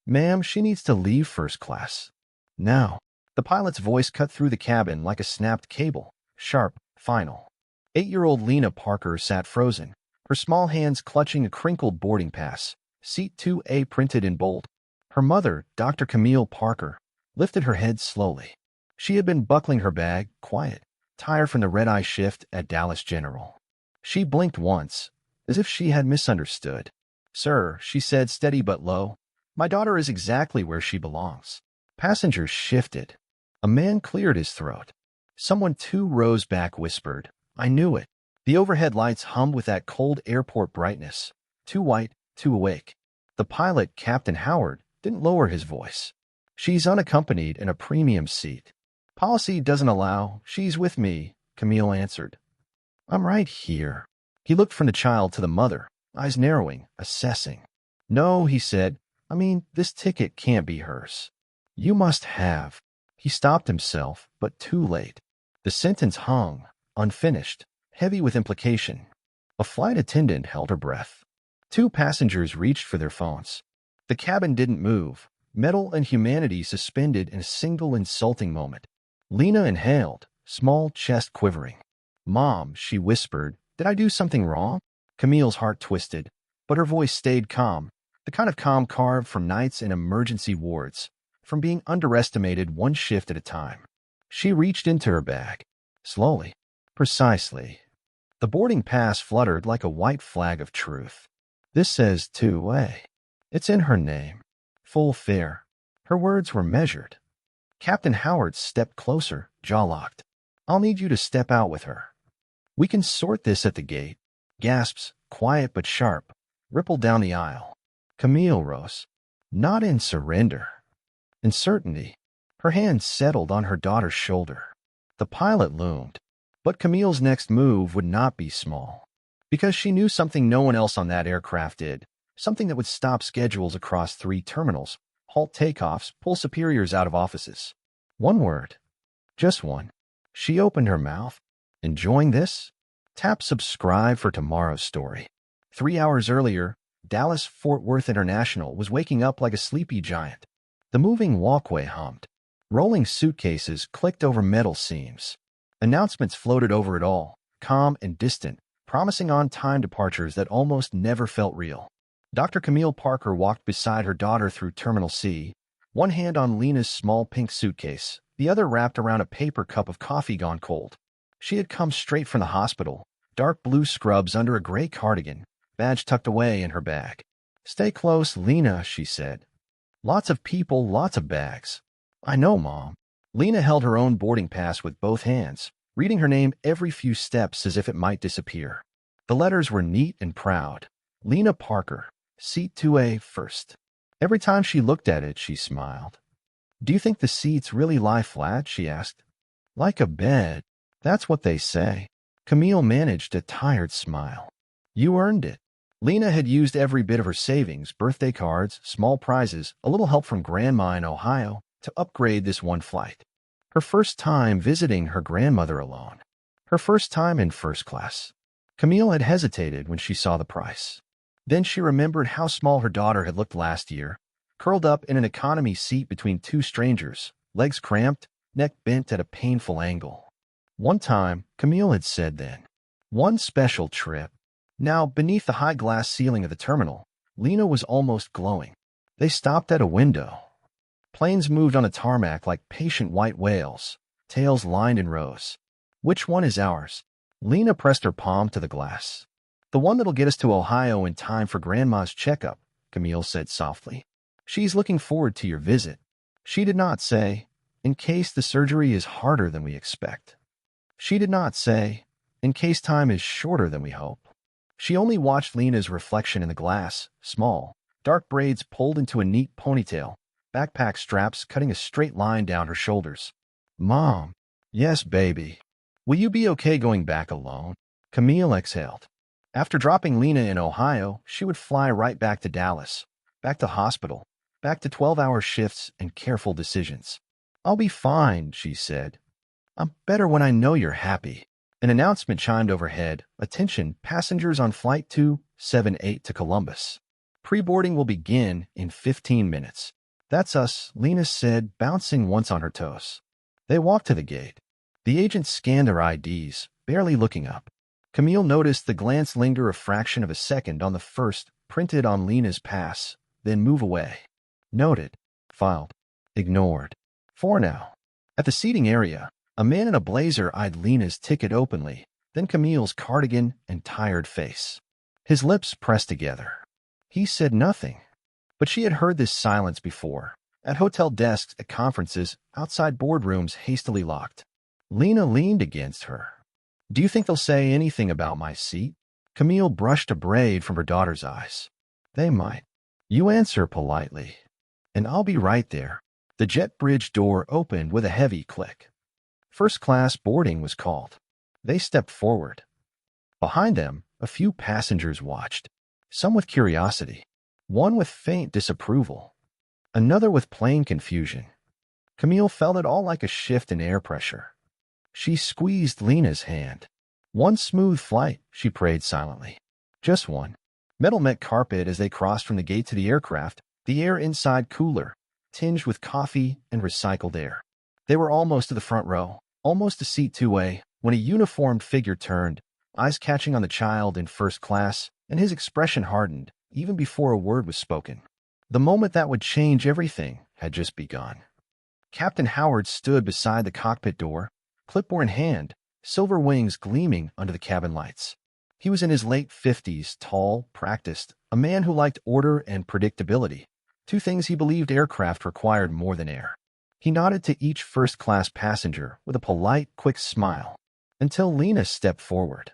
Ma'am, she needs to leave first class. Now. The pilot's voice cut through the cabin like a snapped cable. Sharp, final. 8-year-old Lena Parker sat frozen, her small hands clutching a crinkled boarding pass, Seat 2A printed in bold. Her mother, Dr. Camille Parker, lifted her head slowly. She had been buckling her bag, quiet, tired from the red-eye shift at Dallas General. She blinked once, as if she had misunderstood. "Sir," she said, steady but low, "my daughter is exactly where she belongs." Passengers shifted. A man cleared his throat. Someone 2 rows back whispered, "I knew it." The overhead lights hummed with that cold airport brightness. Too white, too awake. The pilot, Captain Howard, didn't lower his voice. "She's unaccompanied in a premium seat. Policy doesn't allow. She's with me," Camille answered. "I'm right here." He looked from the child to the mother, eyes narrowing, assessing. "No," he said. "I mean, this ticket can't be hers. You must have." He stopped himself, but too late. The sentence hung, unfinished, heavy with implication. A flight attendant held her breath. 2 passengers reached for their phones. The cabin didn't move, metal and humanity suspended in a single insulting moment. Lena inhaled, small chest quivering. "Mom," she whispered, "did I do something wrong?" Camille's heart twisted, but her voice stayed calm, the kind of calm carved from nights in emergency wards, from being underestimated one shift at a time. She reached into her bag. Slowly. Precisely. The boarding pass fluttered like a white flag of truth. "This says 2A. It's in her name. Full fare." Her words were measured. Captain Howard stepped closer, jaw locked. "I'll need you to step out with her. We can sort this at the gate." Gasps, quiet but sharp, rippled down the aisle. Camille rose. Not in surrender. In certainty. Her hand settled on her daughter's shoulder. The pilot loomed. But Camille's next move would not be small. Because she knew something no one else on that aircraft did. Something that would stop schedules across 3 terminals, halt takeoffs, pull superiors out of offices. One word. Just one. She opened her mouth. "Enjoying this?" Tap subscribe for tomorrow's story. 3 hours earlier, Dallas-Fort Worth International was waking up like a sleepy giant. The moving walkway hummed. Rolling suitcases clicked over metal seams. Announcements floated over it all, calm and distant, promising on-time departures that almost never felt real. Dr. Camille Parker walked beside her daughter through Terminal C, one hand on Lena's small pink suitcase, the other wrapped around a paper cup of coffee gone cold. She had come straight from the hospital, dark blue scrubs under a gray cardigan, badge tucked away in her bag. "Stay close, Lena," she said. "Lots of people, lots of bags." "I know, Mom." Lena held her own boarding pass with both hands, reading her name every few steps as if it might disappear. The letters were neat and proud. Lena Parker, Seat 2A first. Every time she looked at it, she smiled. "Do you think the seats really lie flat?" she asked. "Like a bed. That's what they say." Camille managed a tired smile. "You earned it." Lena had used every bit of her savings, birthday cards, small prizes, a little help from Grandma in Ohio, to upgrade this one flight. Her first time visiting her grandmother alone. Her first time in first class. Camille had hesitated when she saw the price. Then she remembered how small her daughter had looked last year, curled up in an economy seat between 2 strangers, legs cramped, neck bent at a painful angle. One time, Camille had said then, one special trip. Now, beneath the high glass ceiling of the terminal, Lena was almost glowing. They stopped at a window. Planes moved on a tarmac like patient white whales, tails lined in rows. "Which one is ours?" Lena pressed her palm to the glass. "The one that'll get us to Ohio in time for Grandma's checkup," Camille said softly. "She's looking forward to your visit." She did not say, "In case the surgery is harder than we expect." She did not say, "In case time is shorter than we hope." She only watched Lena's reflection in the glass, small, dark braids pulled into a neat ponytail, backpack straps cutting a straight line down her shoulders. "Mom." "Yes, baby." "Will you be okay going back alone?" Camille exhaled. After dropping Lena in Ohio, she would fly right back to Dallas, back to hospital, back to 12-hour shifts and careful decisions. "I'll be fine," she said. "I'm better when I know you're happy." An announcement chimed overhead. "Attention, passengers on Flight 278 to Columbus. Pre-boarding will begin in 15 minutes. "That's us," Lena said, bouncing once on her toes. They walked to the gate. The agent scanned their IDs, barely looking up. Camille noticed the glance linger a fraction of a second on the first, printed on Lena's pass, then move away. Noted. Filed. Ignored. For now. At the seating area, a man in a blazer eyed Lena's ticket openly, then Camille's cardigan and tired face. His lips pressed together. He said nothing. But she had heard this silence before, at hotel desks, at conferences, outside boardrooms hastily locked. Lena leaned against her. "Do you think they'll say anything about my seat?" Camille brushed a braid from her daughter's eyes. "They might. You answer politely. And I'll be right there." The jet bridge door opened with a heavy click. First-class boarding was called. They stepped forward. Behind them, a few passengers watched, some with curiosity, one with faint disapproval, another with plain confusion. Camille felt it all like a shift in air pressure. She squeezed Lena's hand. "One smooth flight," she prayed silently. "Just one." Metal met carpet as they crossed from the gate to the aircraft, the air inside cooler, tinged with coffee and recycled air. They were almost to the front row, almost a seat two-way, when a uniformed figure turned, eyes catching on the child in first class, and his expression hardened, even before a word was spoken. The moment that would change everything had just begun. Captain Howard stood beside the cockpit door, clipboard in hand, silver wings gleaming under the cabin lights. He was in his late 50s, tall, practiced, a man who liked order and predictability, two things he believed aircraft required more than air. He nodded to each first-class passenger with a polite, quick smile, until Lena stepped forward.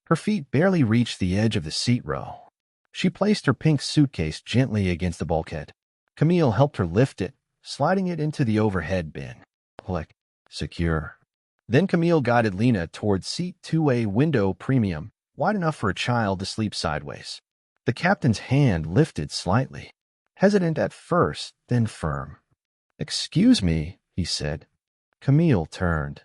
Her feet barely reached the edge of the seat row. She placed her pink suitcase gently against the bulkhead. Camille helped her lift it, sliding it into the overhead bin. Click. Secure. Then Camille guided Lena toward seat 2A window premium, wide enough for a child to sleep sideways. The captain's hand lifted slightly, hesitant at first, then firm. "Excuse me," he said. Camille turned.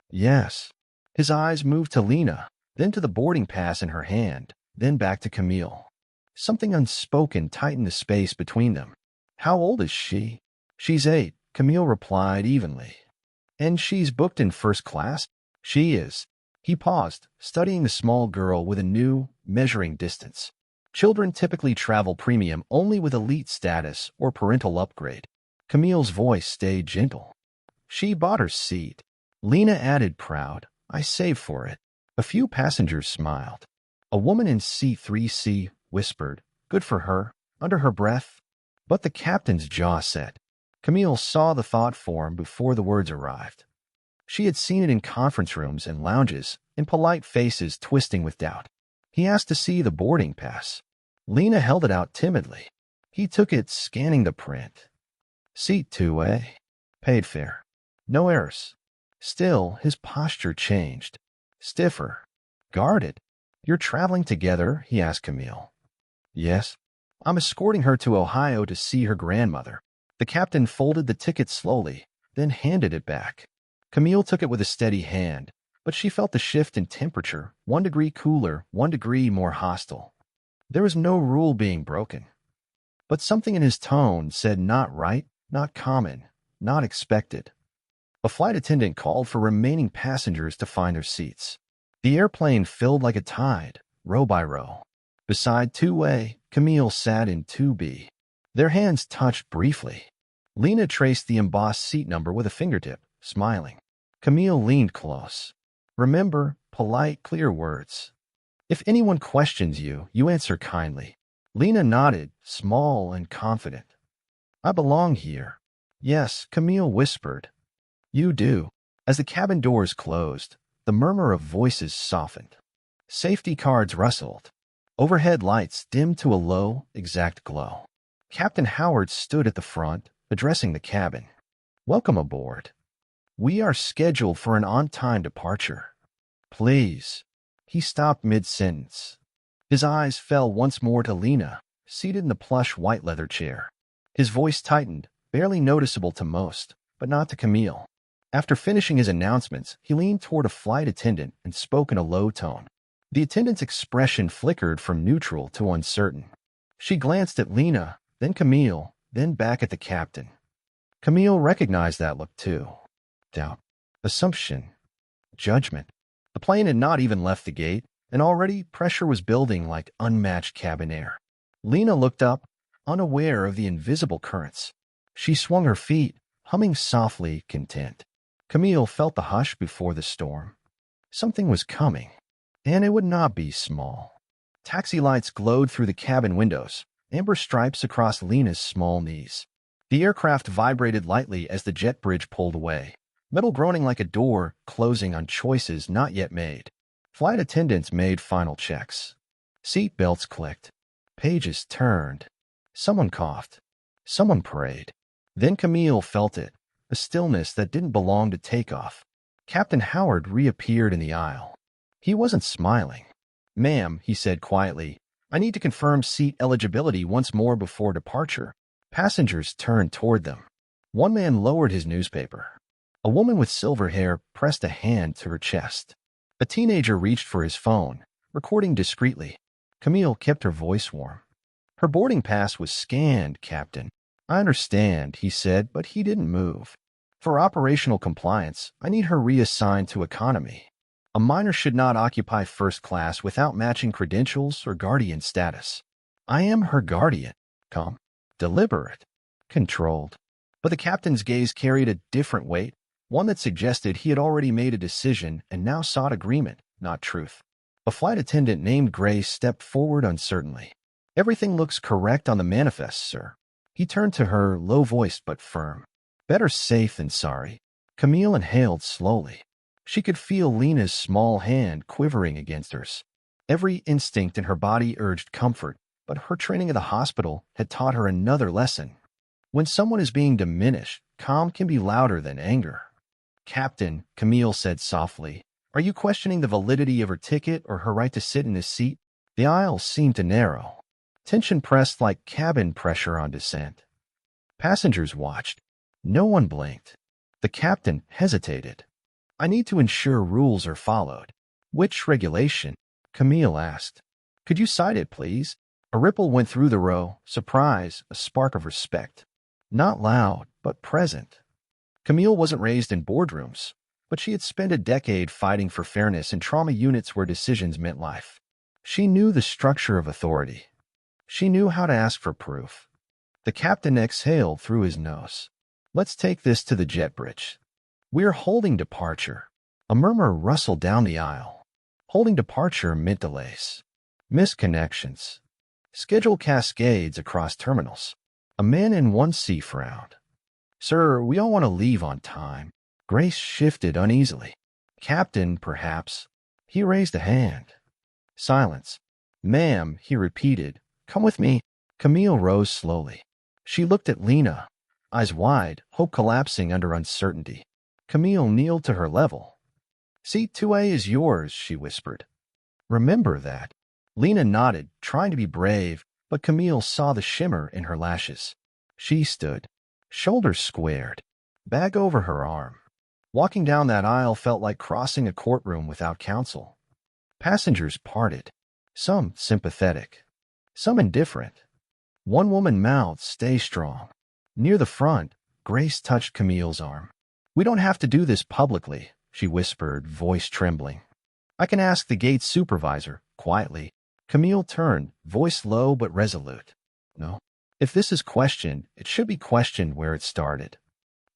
"Yes." His eyes moved to Lena, then to the boarding pass in her hand, then back to Camille. Something unspoken tightened the space between them. "How old is she?" "She's 8, Camille replied evenly. "And she's booked in first class?" "She is." He paused, studying the small girl with a new, measuring distance. Children typically travel premium only with elite status or parental upgrade. Camille's voice stayed gentle. "She bought her seat." Lena added, proud, "I saved for it." A few passengers smiled. A woman in seat 3C whispered, "Good for her," under her breath. But the captain's jaw set. Camille saw the thought form before the words arrived. She had seen it in conference rooms and lounges, in polite faces twisting with doubt. He asked to see the boarding pass. Lena held it out timidly. He took it, scanning the print. Seat 2A. Paid fare. No errors. Still, his posture changed. Stiffer. Guarded. "You're traveling together?" he asked Camille. "Yes. I'm escorting her to Ohio to see her grandmother." The captain folded the ticket slowly, then handed it back. Camille took it with a steady hand, but she felt the shift in temperature, 1 degree cooler, 1 degree more hostile. There was no rule being broken. But something in his tone said not right, not common, not expected. A flight attendant called for remaining passengers to find their seats. The airplane filled like a tide, row by row. Beside 2A, Camille sat in 2B. Their hands touched briefly. Lena traced the embossed seat number with a fingertip, smiling. Camille leaned close. "Remember, polite, clear words. If anyone questions you, you answer kindly." Lena nodded, small and confident. "I belong here." "Yes," Camille whispered. "You do." As the cabin doors closed, the murmur of voices softened. Safety cards rustled. Overhead lights dimmed to a low, exact glow. Captain Howard stood at the front, addressing the cabin. "Welcome aboard. We are scheduled for an on-time departure. Please." He stopped mid-sentence. His eyes fell once more to Lena, seated in the plush white leather chair. His voice tightened, barely noticeable to most, but not to Camille. After finishing his announcements, he leaned toward a flight attendant and spoke in a low tone. The attendant's expression flickered from neutral to uncertain. She glanced at Lena, then Camille, then back at the captain. Camille recognized that look too. Doubt, assumption, judgment. The plane had not even left the gate, and already pressure was building like unmatched cabin air. Lena looked up, unaware of the invisible currents. She swung her feet, humming softly, content. Camille felt the hush before the storm. Something was coming, and it would not be small. Taxi lights glowed through the cabin windows, amber stripes across Lena's small knees. The aircraft vibrated lightly as the jet bridge pulled away, metal groaning like a door closing on choices not yet made. Flight attendants made final checks. Seat belts clicked. Pages turned. Someone coughed. Someone prayed. Then Camille felt it, a stillness that didn't belong to takeoff. Captain Howard reappeared in the aisle. He wasn't smiling. "Ma'am," he said quietly, "I need to confirm seat eligibility once more before departure." Passengers turned toward them. One man lowered his newspaper. A woman with silver hair pressed a hand to her chest. A teenager reached for his phone, recording discreetly. Camille kept her voice warm. "Her boarding pass was scanned, Captain." "I understand," he said, but he didn't move. "For operational compliance, I need her reassigned to economy. A minor should not occupy first class without matching credentials or guardian status. I am her guardian." Calm, deliberate, controlled. But the captain's gaze carried a different weight, one that suggested he had already made a decision and now sought agreement, not truth. A flight attendant named Grace stepped forward uncertainly. "Everything looks correct on the manifest, sir." He turned to her, low-voiced but firm. "Better safe than sorry." Camille inhaled slowly. She could feel Lena's small hand quivering against hers. Every instinct in her body urged comfort, but her training at the hospital had taught her another lesson. When someone is being diminished, calm can be louder than anger. "Captain," Camille said softly, "are you questioning the validity of her ticket or her right to sit in this seat?" The aisle seemed to narrow. Tension pressed like cabin pressure on descent. Passengers watched. No one blinked. The captain hesitated. "I need to ensure rules are followed." "Which regulation?" Camille asked. "Could you cite it, please?" A ripple went through the row, surprise, a spark of respect. Not loud, but present. Camille wasn't raised in boardrooms, but she had spent a decade fighting for fairness in trauma units where decisions meant life. She knew the structure of authority. She knew how to ask for proof. The captain exhaled through his nose. "Let's take this to the jet bridge." "We're holding departure." A murmur rustled down the aisle. Holding departure meant delays. Missed connections. Schedule cascades across terminals. A man in one seat frowned. "Sir, we all want to leave on time." Grace shifted uneasily. "Captain, perhaps." He raised a hand. Silence. "Ma'am," he repeated, "come with me." Camille rose slowly. She looked at Lena, eyes wide, hope collapsing under uncertainty. Camille kneeled to her level. "Seat 2A is yours," she whispered. "Remember that." Lena nodded, trying to be brave, but Camille saw the shimmer in her lashes. She stood, shoulders squared, bag over her arm. Walking down that aisle felt like crossing a courtroom without counsel. Passengers parted, some sympathetic, some indifferent. One woman mouthed, "Stay strong." Near the front, Grace touched Camille's arm. "We don't have to do this publicly," she whispered, voice trembling. "I can ask the gate supervisor," quietly. Camille turned, voice low but resolute. "No. If this is questioned, it should be questioned where it started."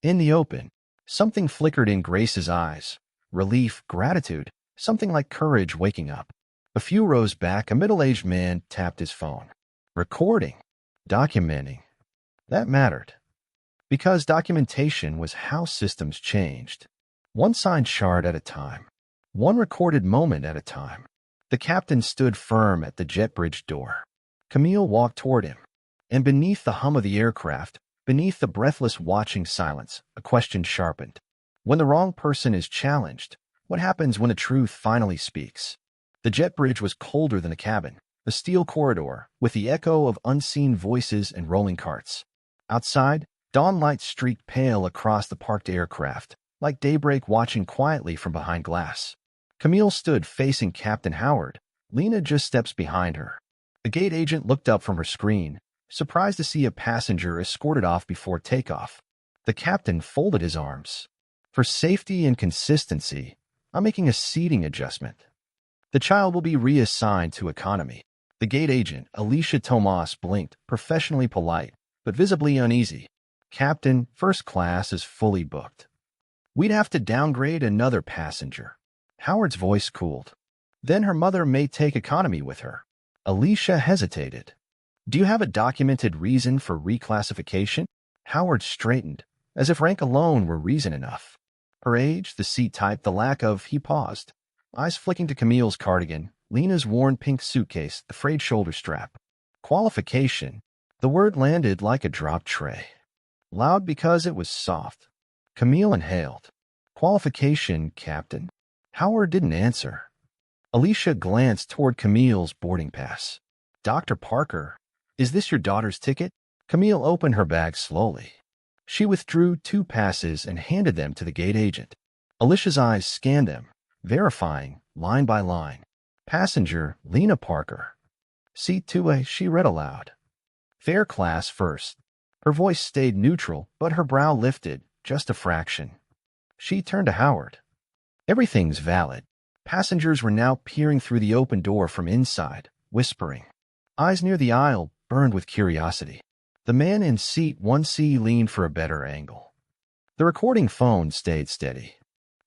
In the open, something flickered in Grace's eyes. Relief, gratitude, something like courage waking up. A few rows back, a middle-aged man tapped his phone. Recording. Documenting. That mattered. Because documentation was how systems changed. One signed shard at a time. One recorded moment at a time. The captain stood firm at the jet bridge door. Camille walked toward him. And beneath the hum of the aircraft, beneath the breathless watching silence, a question sharpened. When the wrong person is challenged, what happens when the truth finally speaks? The jet bridge was colder than the cabin, a steel corridor with the echo of unseen voices and rolling carts. Outside, dawn light streaked pale across the parked aircraft, like daybreak watching quietly from behind glass. Camille stood facing Captain Howard, Lena just steps behind her. The gate agent looked up from her screen, surprised to see a passenger escorted off before takeoff. The captain folded his arms. For safety and consistency, I'm making a seating adjustment. The child will be reassigned to economy. The gate agent, Alicia Tomas, blinked, professionally polite, but visibly uneasy. Captain, first class is fully booked. We'd have to downgrade another passenger. Howard's voice cooled. Then her mother may take economy with her. Alicia hesitated. Do you have a documented reason for reclassification? Howard straightened, as if rank alone were reason enough. Her age, the seat type, the lack of— He paused, eyes flicking to Camille's cardigan, Lena's worn pink suitcase, the frayed shoulder strap. Qualification. The word landed like a dropped tray. Loud because it was soft. Camille inhaled. Qualification, Captain. Howard didn't answer. Alicia glanced toward Camille's boarding pass. Dr. Parker, is this your daughter's ticket? Camille opened her bag slowly. She withdrew 2 passes and handed them to the gate agent. Alicia's eyes scanned them, verifying, line by line. Passenger, Lena Parker. Seat 2A, she read aloud. Fair class first. Her voice stayed neutral, but her brow lifted, just a fraction. She turned to Howard. Everything's valid. Passengers were now peering through the open door from inside, whispering. Eyes near the aisle burned with curiosity. The man in seat 1C leaned for a better angle. The recording phone stayed steady.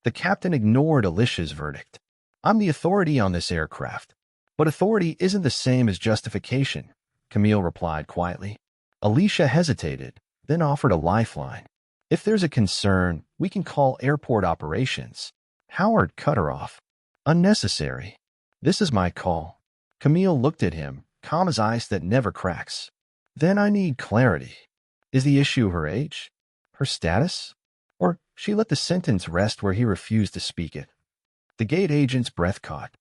The captain ignored Alicia's verdict. I'm the authority on this aircraft. But authority isn't the same as justification, Camille replied quietly. Alicia hesitated, then offered a lifeline. If there's a concern, we can call airport operations. Howard cut her off. Unnecessary. This is my call. Camille looked at him, calm as ice that never cracks. Then I need clarity. Is the issue her age? Her status? Or she let the sentence rest where he refused to speak it? The gate agent's breath caught.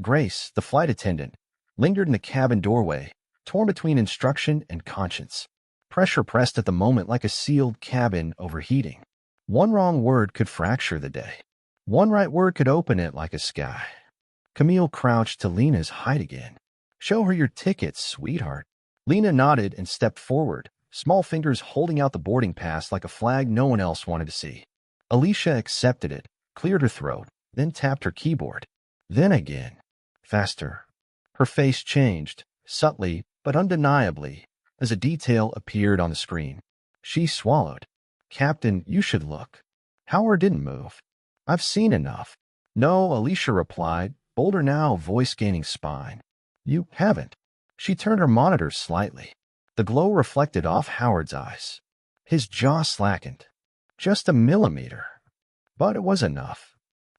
Grace, the flight attendant, lingered in the cabin doorway, torn between instruction and conscience. Pressure pressed at the moment like a sealed cabin overheating. One wrong word could fracture the day. One right word could open it like a sky. Camille crouched to Lena's height again. Show her your tickets, sweetheart. Lena nodded and stepped forward, small fingers holding out the boarding pass like a flag no one else wanted to see. Alicia accepted it, cleared her throat, then tapped her keyboard. Then again. Faster. Her face changed, subtly but undeniably, as a detail appeared on the screen. She swallowed. Captain, you should look. Howard didn't move. I've seen enough. No, Alicia replied, bolder now, voice gaining spine. You haven't. She turned her monitor slightly. The glow reflected off Howard's eyes. His jaw slackened. Just a millimeter. But it was enough.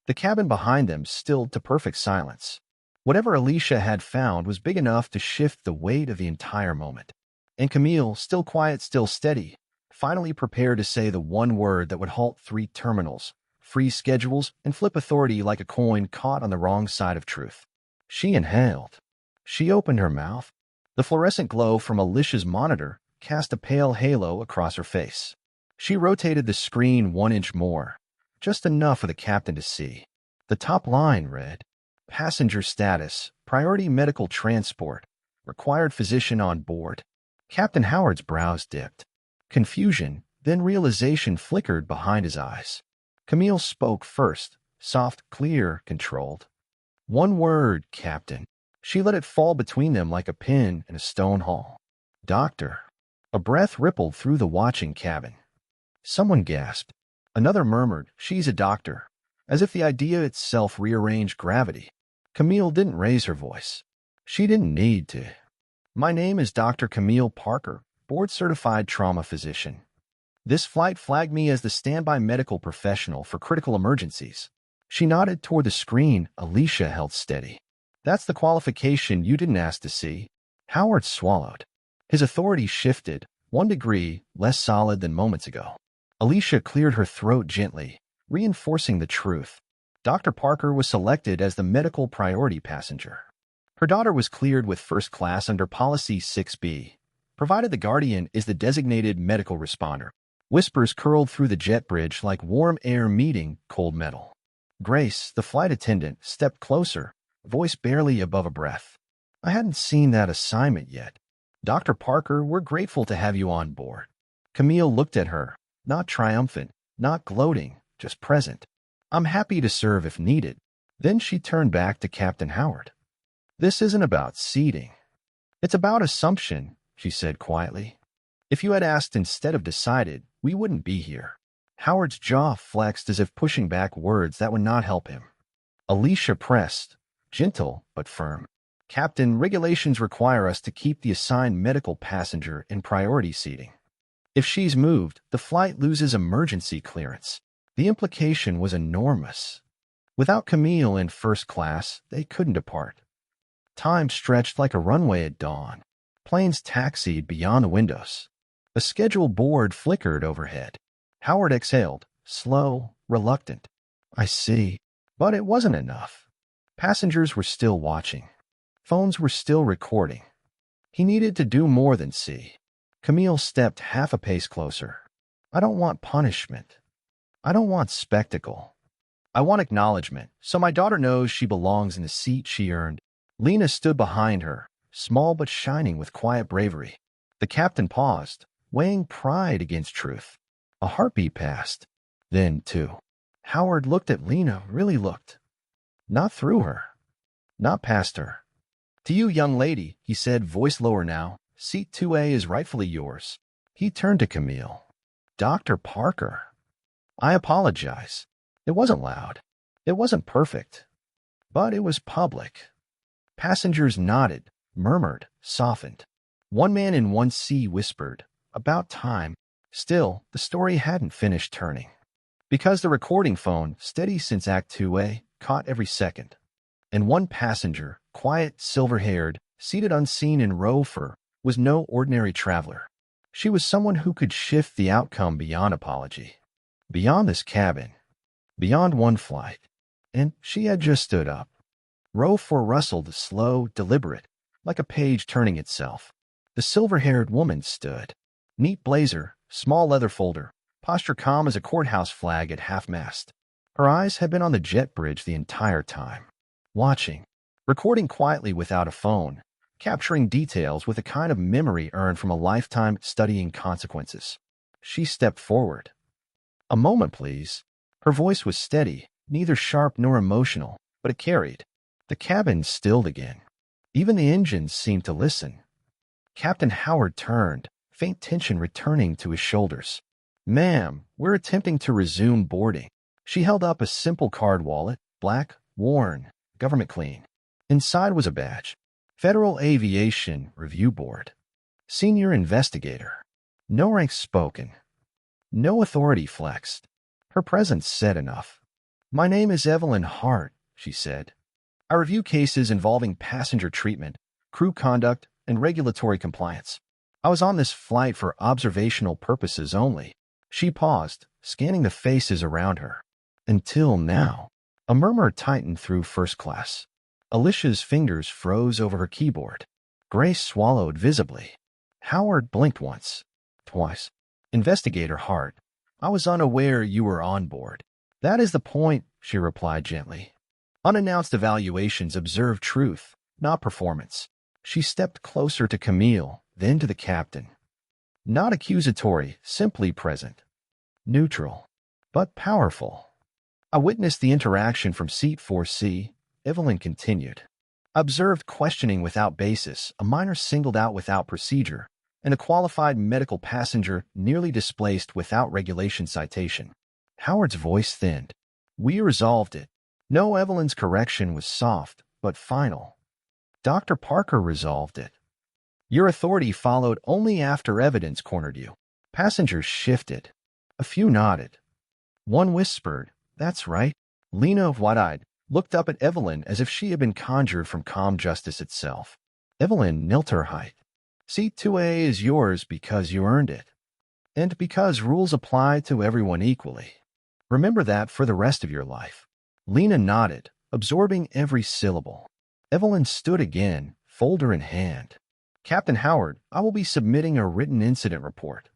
The cabin behind them stilled to perfect silence. Whatever Alicia had found was big enough to shift the weight of the entire moment. And Camille, still quiet, still steady, finally prepared to say the one word that would halt 3 terminals, freeze schedules, and flip authority like a coin caught on the wrong side of truth. She inhaled. She opened her mouth. The fluorescent glow from Alicia's monitor cast a pale halo across her face. She rotated the screen 1 inch more, just enough for the captain to see. The top line read, Passenger status, priority medical transport, required physician on board. Captain Howard's brows dipped. Confusion, then realization flickered behind his eyes. Camille spoke first, soft, clear, controlled. One word, Captain. She let it fall between them like a pin in a stone hall. Doctor. A breath rippled through the watching cabin. Someone gasped. Another murmured, she's a doctor, as if the idea itself rearranged gravity. Camille didn't raise her voice. She didn't need to. My name is Dr. Camille Parker, board-certified trauma physician. This flight flagged me as the standby medical professional for critical emergencies. She nodded toward the screen Alicia held steady. That's the qualification you didn't ask to see. Howard swallowed. His authority shifted, 1 degree, less solid than moments ago. Alicia cleared her throat gently, reinforcing the truth. Dr. Parker was selected as the medical priority passenger. Her daughter was cleared with first class under Policy 6B, provided the guardian is the designated medical responder. Whispers curled through the jet bridge like warm air meeting cold metal. Grace, the flight attendant, stepped closer, voice barely above a breath. I hadn't seen that assignment yet. Dr. Parker, we're grateful to have you on board. Camille looked at her, not triumphant, not gloating, just present. I'm happy to serve if needed. Then she turned back to Captain Howard. This isn't about seating. It's about assumption, she said quietly. If you had asked instead of decided, we wouldn't be here. Howard's jaw flexed as if pushing back words that would not help him. Alicia pressed, gentle but firm. Captain, regulations require us to keep the assigned medical passenger in priority seating. If she's moved, the flight loses emergency clearance. The implication was enormous. Without Camille in first class, they couldn't depart. Time stretched like a runway at dawn. Planes taxied beyond the windows. A schedule board flickered overhead. Howard exhaled, slow, reluctant. I see. But it wasn't enough. Passengers were still watching. Phones were still recording. He needed to do more than see. Camille stepped half a pace closer. I don't want punishment. I don't want spectacle. I want acknowledgement, so my daughter knows she belongs in the seat she earned. Lena stood behind her, small but shining with quiet bravery. The captain paused, weighing pride against truth. A heartbeat passed. Then, too. Howard looked at Lena, really looked. Not through her. Not past her. To you, young lady, he said, voice lower now, seat 2A is rightfully yours. He turned to Camille. Dr. Parker. I apologize. It wasn't loud. It wasn't perfect. But it was public. Passengers nodded, murmured, softened. One man in 1C whispered, about time. Still, the story hadn't finished turning. Because the recording phone, steady since Act 2A, caught every second. And one passenger, quiet, silver-haired, seated unseen in row 4, was no ordinary traveler. She was someone who could shift the outcome beyond apology. Beyond this cabin. Beyond one flight. And she had just stood up. Row 4 rustled, slow, deliberate, like a page turning itself. The silver-haired woman stood. Neat blazer, small leather folder, posture calm as a courthouse flag at half-mast. Her eyes had been on the jet bridge the entire time. Watching. Recording quietly without a phone. Capturing details with a kind of memory earned from a lifetime studying consequences. She stepped forward. A moment, please. Her voice was steady, neither sharp nor emotional, but it carried. The cabin stilled again. Even the engines seemed to listen. Captain Howard turned, faint tension returning to his shoulders. Ma'am, we're attempting to resume boarding. She held up a simple card wallet, black, worn, government clean. Inside was a badge. Federal Aviation Review Board. Senior investigator. No rank spoken. No authority flexed. Her presence said enough. My name is Evelyn Hart, she said. I review cases involving passenger treatment, crew conduct, and regulatory compliance. I was on this flight for observational purposes only. She paused, scanning the faces around her. Until now. A murmur tightened through first class. Alicia's fingers froze over her keyboard. Grace swallowed visibly. Howard blinked once, twice. Investigator Hart, I was unaware you were on board. That is the point, she replied gently. Unannounced evaluations observe truth, not performance. She stepped closer to Camille, then to the captain. Not accusatory, simply present. Neutral, but powerful. I witnessed the interaction from seat 4C, Evelyn continued. Observed questioning without basis, a minor singled out without procedure, and a qualified medical passenger nearly displaced without regulation citation. Howard's voice thinned. We resolved it. No, Evelyn's correction was soft, but final. Dr. Parker resolved it. Your authority followed only after evidence cornered you. Passengers shifted. A few nodded. One whispered, that's right. Lena, wide-eyed, looked up at Evelyn as if she had been conjured from calm justice itself. Evelyn knelt her height. Seat 2A is yours because you earned it. And because rules apply to everyone equally. Remember that for the rest of your life. Lena nodded, absorbing every syllable. Evelyn stood again, folder in hand. Captain Howard, I will be submitting a written incident report.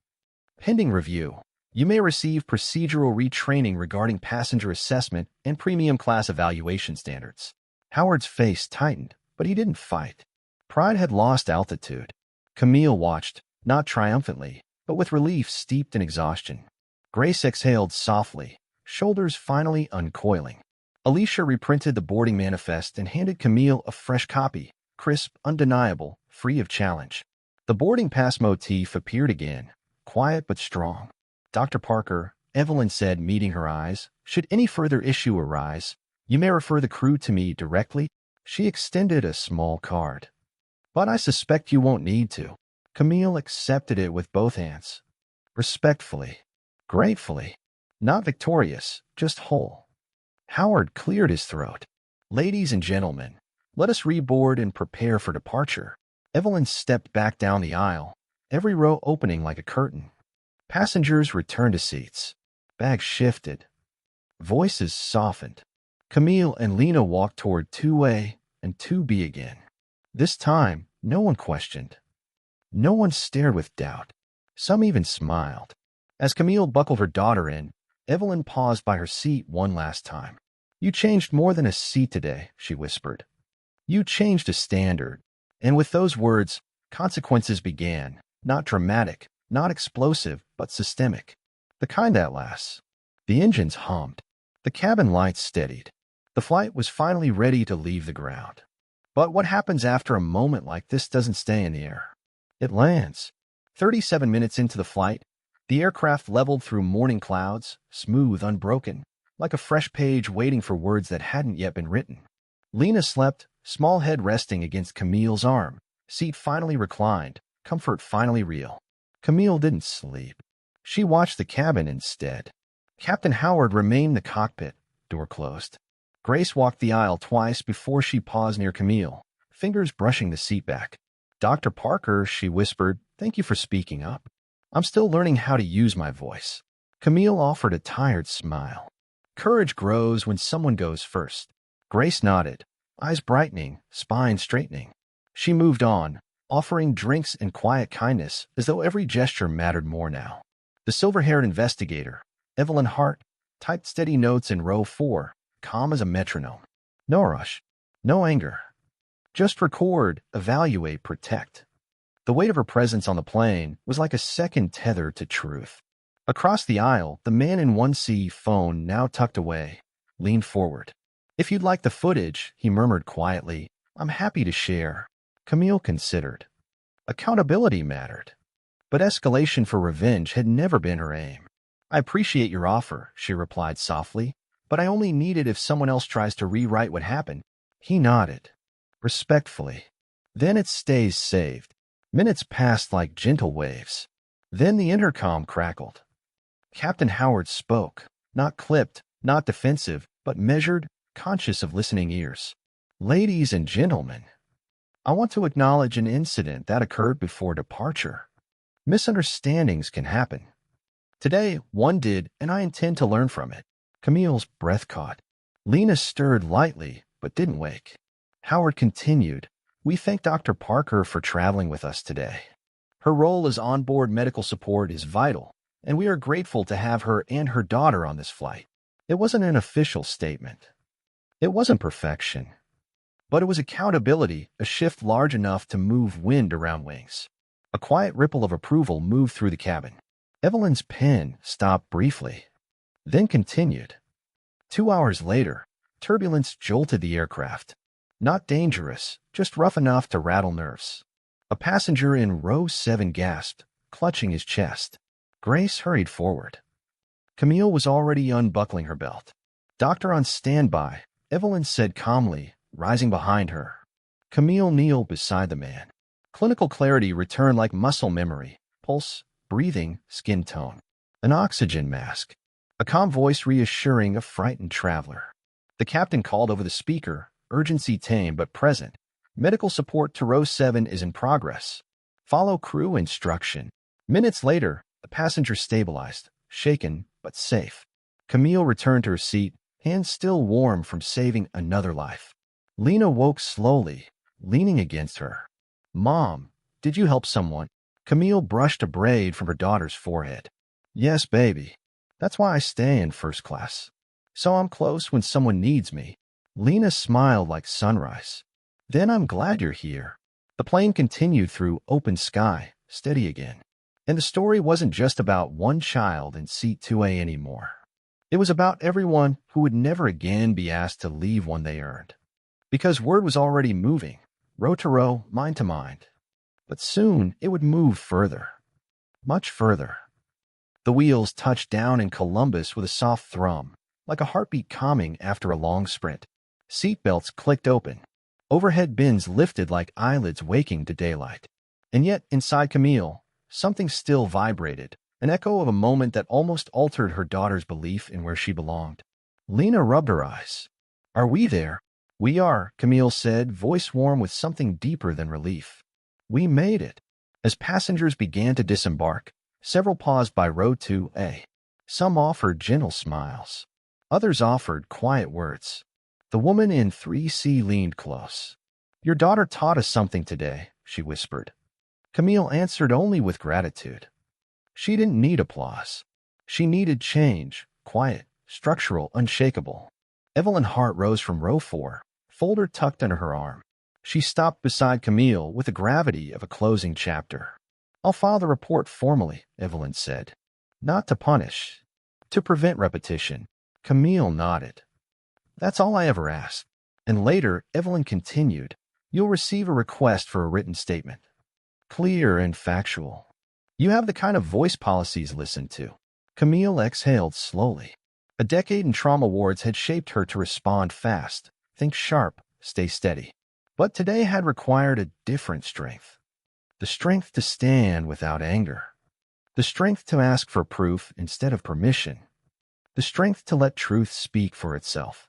Pending review. You may receive procedural retraining regarding passenger assessment and premium class evaluation standards. Howard's face tightened, but he didn't fight. Pride had lost altitude. Camille watched, not triumphantly, but with relief steeped in exhaustion. Grace exhaled softly, shoulders finally uncoiling. Alicia reprinted the boarding manifest and handed Camille a fresh copy, crisp, undeniable, free of challenge. The boarding pass motif appeared again, quiet but strong. Dr. Parker, Evelyn said, meeting her eyes, should any further issue arise, you may refer the crew to me directly. She extended a small card. But I suspect you won't need to. Camille accepted it with both hands. Respectfully. Gratefully. Not victorious, just whole. Howard cleared his throat. Ladies and gentlemen, let us reboard and prepare for departure. Evelyn stepped back down the aisle, every row opening like a curtain. Passengers returned to seats. Bags shifted. Voices softened. Camille and Lena walked toward 2A and 2B again. This time, no one questioned. No one stared with doubt. Some even smiled. As Camille buckled her daughter in, Evelyn paused by her seat one last time. You changed more than a seat today, she whispered. You changed a standard. And with those words, consequences began. Not dramatic, not explosive, but systemic. The kind that lasts. The engines hummed. The cabin lights steadied. The flight was finally ready to leave the ground. But what happens after a moment like this doesn't stay in the air. It lands. 37 minutes into the flight, the aircraft leveled through morning clouds, smooth, unbroken, like a fresh page waiting for words that hadn't yet been written. Lena slept, small head resting against Camille's arm, seat finally reclined, comfort finally real. Camille didn't sleep. She watched the cabin instead. Captain Howard remained in the cockpit, door closed. Grace walked the aisle twice before she paused near Camille, fingers brushing the seat back. Dr. Parker, she whispered, thank you for speaking up. I'm still learning how to use my voice. Camille offered a tired smile. Courage grows when someone goes first. Grace nodded, eyes brightening, spine straightening. She moved on, offering drinks and quiet kindness as though every gesture mattered more now. The silver-haired investigator, Evelyn Hart, typed steady notes in row 4, calm as a metronome. No rush, no anger. Just record, evaluate, protect. The weight of her presence on the plane was like a second tether to truth. Across the aisle, the man in 1C, phone now tucked away, leaned forward. If you'd like the footage, he murmured quietly, I'm happy to share. Camille considered. Accountability mattered. But escalation for revenge had never been her aim. I appreciate your offer, she replied softly, but I only need it if someone else tries to rewrite what happened. He nodded. Respectfully. Then it stays saved. Minutes passed like gentle waves. Then the intercom crackled. Captain Howard spoke, not clipped, not defensive, but measured, conscious of listening ears. Ladies and gentlemen, I want to acknowledge an incident that occurred before departure. Misunderstandings can happen. Today, one did, and I intend to learn from it. Camille's breath caught. Lena stirred lightly, but didn't wake. Howard continued, we thank Dr. Parker for traveling with us today. Her role as onboard medical support is vital, and we are grateful to have her and her daughter on this flight. It wasn't an official statement. It wasn't perfection. But it was accountability, a shift large enough to move wind around wings. A quiet ripple of approval moved through the cabin. Evelyn's pen stopped briefly, then continued. 2 hours later, turbulence jolted the aircraft. Not dangerous, just rough enough to rattle nerves. A passenger in row 7 gasped, clutching his chest. Grace hurried forward. Camille was already unbuckling her belt. Doctor on standby, Evelyn said calmly, rising behind her. Camille kneeled beside the man. Clinical clarity returned like muscle memory, pulse, breathing, skin tone. An oxygen mask. A calm voice reassuring a frightened traveler. The captain called over the speaker, urgency tame but present. Medical support to row 7 is in progress. Follow crew instruction. Minutes later, the passenger stabilized, shaken but safe. Camille returned to her seat, hands still warm from saving another life. Lena woke slowly, leaning against her. Mom, did you help someone? Camille brushed a braid from her daughter's forehead. Yes, baby. That's why I stay in first class. So I'm close when someone needs me. Lena smiled like sunrise. Then I'm glad you're here. The plane continued through open sky, steady again. And the story wasn't just about one child in seat 2A anymore. It was about everyone who would never again be asked to leave one they earned. Because word was already moving, row to row, mind to mind. But soon it would move further. Much further. The wheels touched down in Columbus with a soft thrum, like a heartbeat calming after a long sprint. Seatbelts clicked open. Overhead bins lifted like eyelids waking to daylight. And yet, inside Camille, something still vibrated, an echo of a moment that almost altered her daughter's belief in where she belonged. Lena rubbed her eyes. "Are we there?" "We are," Camille said, voice warm with something deeper than relief. "We made it." As passengers began to disembark, several paused by row 2A. Some offered gentle smiles. Others offered quiet words. The woman in 3C leaned close. "Your daughter taught us something today," she whispered. Camille answered only with gratitude. She didn't need applause. She needed change, quiet, structural, unshakable. Evelyn Hart rose from row 4, folder tucked under her arm. She stopped beside Camille with the gravity of a closing chapter. "I'll file the report formally," Evelyn said. "Not to punish. To prevent repetition." Camille nodded. "That's all I ever asked." And later, Evelyn continued, "You'll receive a request for a written statement. Clear and factual. You have the kind of voice policies listened to." Camille exhaled slowly. A decade in trauma wards had shaped her to respond fast, think sharp, stay steady. But today had required a different strength. The strength to stand without anger. The strength to ask for proof instead of permission. The strength to let truth speak for itself.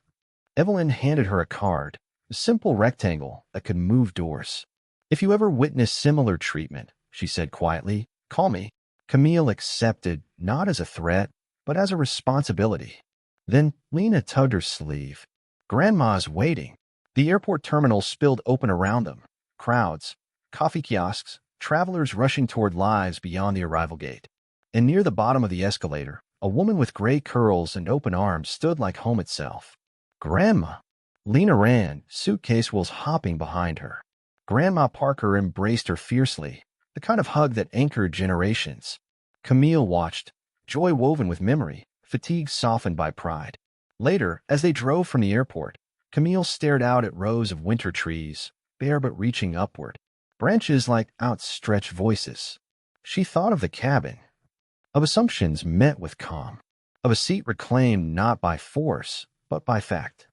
Evelyn handed her a card, a simple rectangle that could move doors. "If you ever witness similar treatment," she said quietly, "call me." Camille accepted, not as a threat, but as a responsibility. Then Lena tugged her sleeve. "Grandma's waiting." The airport terminal spilled open around them. Crowds, coffee kiosks, travelers rushing toward lives beyond the arrival gate. And near the bottom of the escalator, a woman with gray curls and open arms stood like home itself. "Grandma!" Lena ran, suitcase wheels hopping behind her. Grandma Parker embraced her fiercely, the kind of hug that anchored generations. Camille watched, joy woven with memory, fatigue softened by pride. Later, as they drove from the airport, Camille stared out at rows of winter trees, bare but reaching upward, branches like outstretched voices. She thought of the cabin, of assumptions met with calm, of a seat reclaimed not by force, but by fact,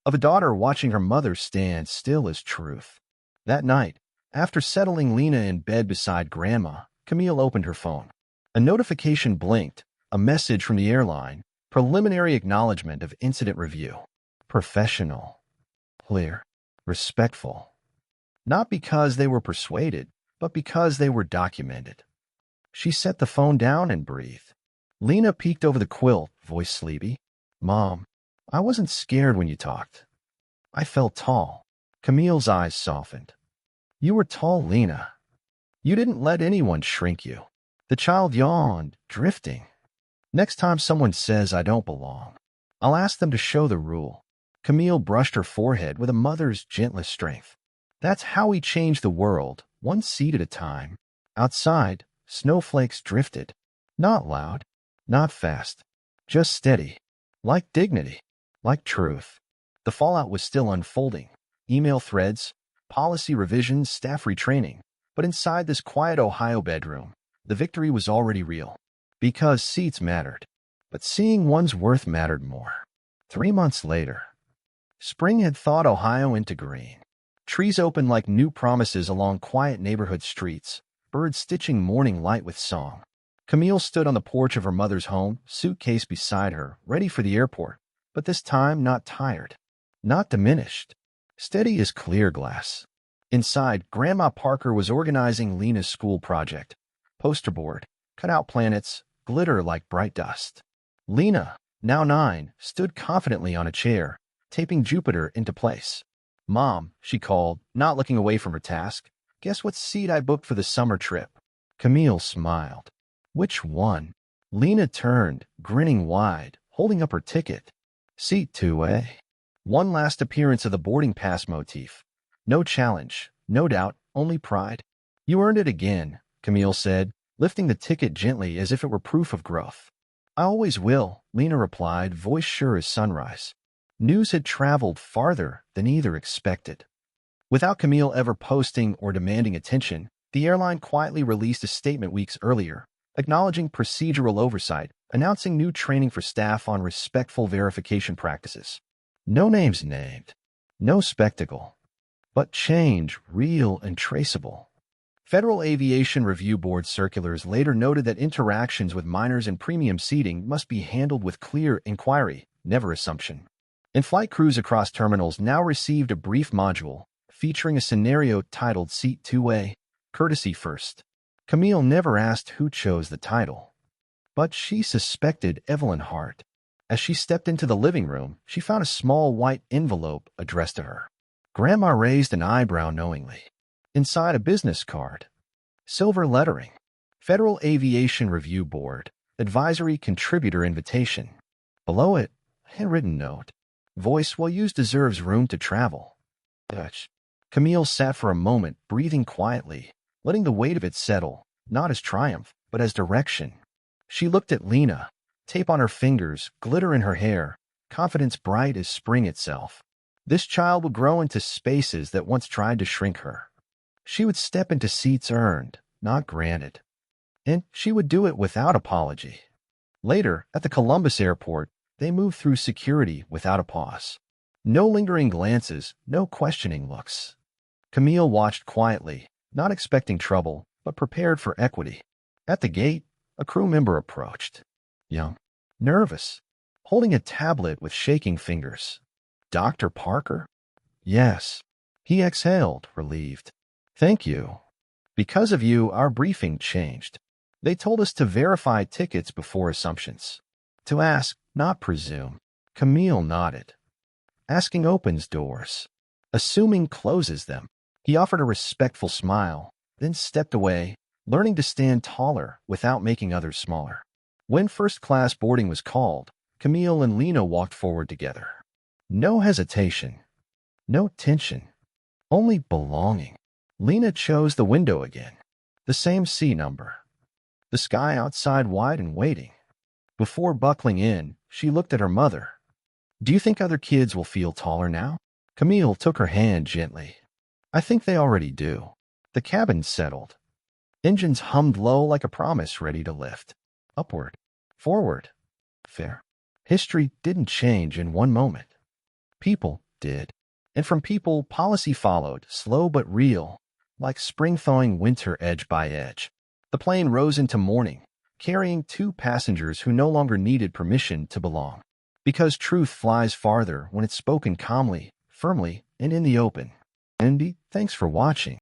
of a daughter watching her mother stand still as truth. That night, after settling Lena in bed beside Grandma, Camille opened her phone. A notification blinked, a message from the airline, preliminary acknowledgement of incident review. Professional, clear, respectful. Not because they were persuaded, but because they were documented. She set the phone down and breathed. Lena peeked over the quilt, voice sleepy. "Mom, I wasn't scared when you talked. I felt tall." Camille's eyes softened. "You were tall, Lena. You didn't let anyone shrink you." The child yawned, drifting. "Next time someone says I don't belong, I'll ask them to show the rule." Camille brushed her forehead with a mother's gentlest strength. "That's how we change the world, one seed at a time." Outside, snowflakes drifted. Not loud, not fast, just steady. Like dignity, like truth. The fallout was still unfolding. Email threads, policy revisions, staff retraining. But inside this quiet Ohio bedroom, the victory was already real. Because seats mattered. But seeing one's worth mattered more. 3 months later, spring had thawed Ohio into green. Trees opened like new promises along quiet neighborhood streets, birds stitching morning light with song. Camille stood on the porch of her mother's home, suitcase beside her, ready for the airport, but this time not tired, not diminished, steady as clear glass. Inside, Grandma Parker was organizing Lena's school project. Poster board, cut out planets, glitter like bright dust. Lena, now 9, stood confidently on a chair, taping Jupiter into place. "Mom," she called, not looking away from her task, "guess what seat I booked for the summer trip?" Camille smiled. "Which one?" Lena turned, grinning wide, holding up her ticket. "Seat 2A. One last appearance of the boarding pass motif. No challenge, no doubt, only pride. You earned it again, Camille said, lifting the ticket gently as if it were proof of growth. I always will, Lena replied, voice sure as sunrise. News had traveled farther than either expected. Without Camille ever posting or demanding attention, the airline quietly released a statement weeks earlier, acknowledging procedural oversight, announcing new training for staff on respectful verification practices. No names named, no spectacle, but change real and traceable. Federal Aviation Review Board circulars later noted that interactions with minors in premium seating must be handled with clear inquiry, never assumption. In-flight crews across terminals now received a brief module featuring a scenario titled Seat 2A, Courtesy First. Camille never asked who chose the title, but she suspected Evelyn Hart. As she stepped into the living room, she found a small white envelope addressed to her. Grandma raised an eyebrow knowingly. Inside, a business card. Silver lettering. Federal Aviation Review Board. Advisory Contributor Invitation. Below it, a handwritten note. Voice well used deserves room to travel. Dutch. Camille sat for a moment, breathing quietly, letting the weight of it settle, not as triumph, but as direction. She looked at Lena, tape on her fingers, glitter in her hair, confidence bright as spring itself. This child would grow into spaces that once tried to shrink her. She would step into seats earned, not granted. And she would do it without apology. Later, at the Columbus airport, they moved through security without a pause. No lingering glances, no questioning looks. Camille watched quietly, not expecting trouble, but prepared for equity. At the gate, a crew member approached. Young, nervous, holding a tablet with shaking fingers. Dr. Parker? Yes. He exhaled, relieved. Thank you. Because of you, our briefing changed. They told us to verify tickets before assumptions. To ask, not presume. Camille nodded. Asking opens doors. Assuming closes them. He offered a respectful smile, then stepped away, learning to stand taller without making others smaller. When first-class boarding was called, Camille and Lena walked forward together. No hesitation, no tension, only belonging. Lena chose the window again, the same seat number. The sky outside wide and waiting. Before buckling in, she looked at her mother. Do you think other kids will feel taller now? Camille took her hand gently. I think they already do. The cabin settled. Engines hummed low like a promise ready to lift. Upward. Forward. Fair. History didn't change in one moment. People did. And from people, policy followed, slow but real, like spring thawing winter edge by edge. The plane rose into morning, carrying 2 passengers who no longer needed permission to belong. Because truth flies farther when it's spoken calmly, firmly, and in the open. Andy, thanks for watching.